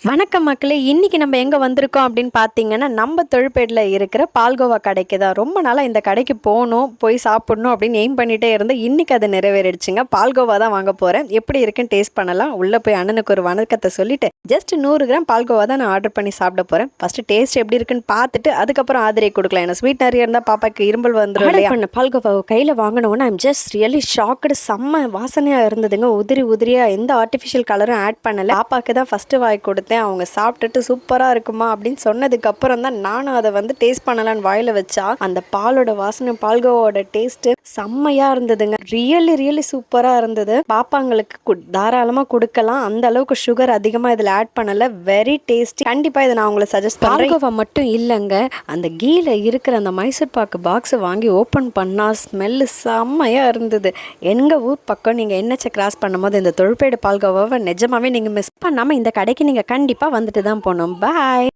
வணக்கம் மக்களே! இன்னைக்கு நம்ம எங்க வந்திருக்கோம் அப்படின்னு பார்த்தீங்கன்னா, நம்ம தொழுப்பேட்ல இருக்கிற பால்கோவா கடைக்கு தான். ரொம்ப நாளா இந்த கடைக்கு போணும், போய் சாப்பிடணும் அப்படின்னு எய்ம் பண்ணிட்டே இருந்தேன். இன்னைக்கு அது நிறைவேறிடுச்சுங்க. பால்கோவா தான் வாங்க போறேன். எப்படி இருக்குன்னு டேஸ்ட் பண்ணலாம். உள்ள போய் அண்ணனுக்கு ஒரு வணக்கத்த சொல்லிட்டு, ஜஸ்ட் 100 கிராம் பால்கோவா தான் நான் ஆர்டர் பண்ணி சாப்பிட போறேன். ஃபர்ஸ்ட் டேஸ்ட் எப்படி இருக்குன்னு பார்த்துட்டு, அதுக்கப்புறம் ஆதரவு கொடுக்கலாம். ஏன்னா ஸ்வீட் நிறைய இருந்தா பாப்பாக்கு இருமல் வந்துரும் இல்லையா? பண்ண பால்கோவாவை கையில வாங்கினோன்னா ஐம் ஜஸ்ட் ரியலி ஷாக்டு. செம்ம வாசனையா இருந்ததுங்க. உதிரி உதிரியா எந்த ஆர்டிஃபிஷியல் கலரும் ஆட் பண்ணல. பாப்பாக்கு தான் ஃபர்ஸ்ட் வாய் கொடுத்தேன். அவங்க சாப்பிட்டுட்டு சூப்பராக இருக்குமா அப்படின்னு சொன்னதுக்கு அப்புறம் தான் நானும் அதை வந்து டேஸ்ட் பண்ணலான்னு வாயில வச்சா அந்த பாலோட வாசனை, பால்கோவோட டேஸ்ட் செம்மையா இருந்ததுங்க. ரியலி சூப்பராக இருந்தது. பாப்பாங்களுக்கு தாராளமாக கொடுக்கலாம். அந்த அளவுக்கு சுகர் அதிகமாக இதில் ஆட் பண்ணல. Very tasty. கண்டிப்பாக இதை நான் உங்களை சஜஸ்ட் பண்ணுறேன். பால்கோவா மட்டும் இல்லைங்க, அந்த கீழே இருக்கிற அந்த மைசூர் பாக்கு பாக்ஸை வாங்கி ஓப்பன் பண்ணா ஸ்மெல்லு செம்மையா இருந்தது. எங்கள் ஊர் பக்கம் நீங்கள் NH கிராஸ் பண்ணும்போது இந்த தொழுப்பேடு பால்கோவாவை நிஜமாவே நீங்கள் மிஸ் பண்ணாமல் இந்த கடைக்கு நீங்கள் கண்டிப்பாக வந்துட்டு தான் போகணும். பாய்.